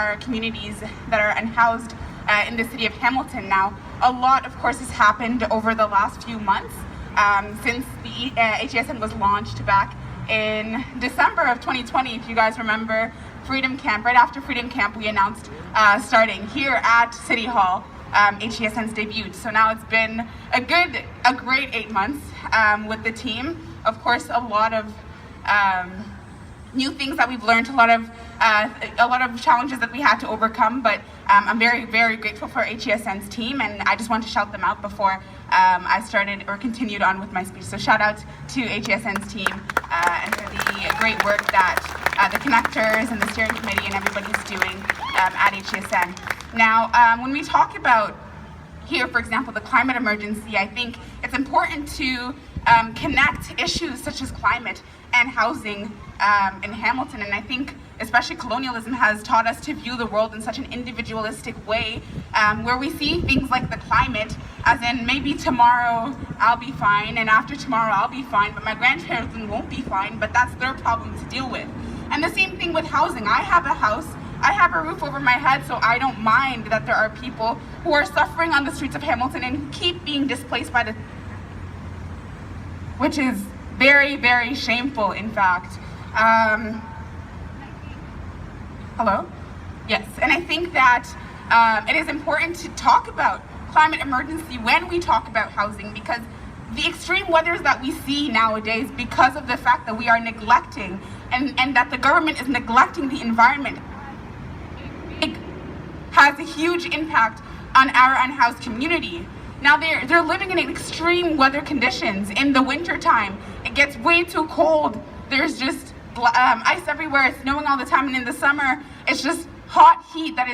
our communities that are unhoused in the city of Hamilton. Now, a lot, of course, has happened over the last few months since the HESN was launched back in December of 2020. If you guys remember Freedom Camp, right after Freedom Camp, we announced starting here at City Hall, HESN's debut. So now it's been a great 8 months with the team. Of course, a lot of new things that we've learned, a lot of challenges that we had to overcome, but I'm very grateful for HESN's team, and I just want to shout them out before I started or continued on with my speech. So shout out to HESN's team and for the great work that the connectors and the steering committee and everybody's doing at HESN. Now, when we talk about here, for example, the climate emergency, I think it's important to connect issues such as climate and housing in Hamilton. And I think especially colonialism has taught us to view the world in such an individualistic way, where we see things like the climate as in maybe tomorrow I'll be fine and after tomorrow I'll be fine, but my grandparents won't be fine, but that's their problem to deal with. And the same thing with housing. I have a house, I have a roof over my head, so I don't mind that there are people who are suffering on the streets of Hamilton and who keep being displaced by the, which is very shameful, in fact. Hello? Yes, and I think that it is important to talk about climate emergency when we talk about housing, because the extreme weathers that we see nowadays, because of the fact that we are neglecting and that the government is neglecting the environment, it has a huge impact on our unhoused community. Now they're living in extreme weather conditions. In the winter time, it gets way too cold. There's just ice everywhere. It's snowing all the time, and in the summer, it's just hot heat that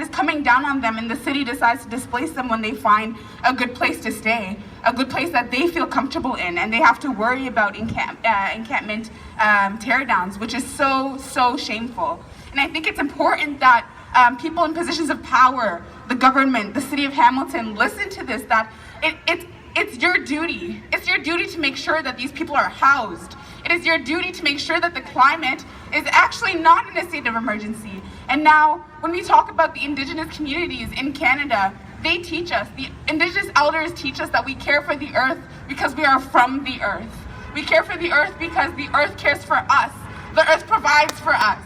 is coming down on them, and the city decides to displace them when they find a good place to stay, a good place that they feel comfortable in, and they have to worry about encampment teardowns, which is so shameful. And I think it's important that people in positions of power, the government, the city of Hamilton, listen to this, that it's your duty. It's your duty to make sure that these people are housed. It is your duty to make sure that the climate is actually not in a state of emergency. And now, when we talk about the Indigenous communities in Canada, they teach us, the Indigenous elders teach us that we care for the earth because we are from the earth. We care for the earth because the earth cares for us. The earth provides for us.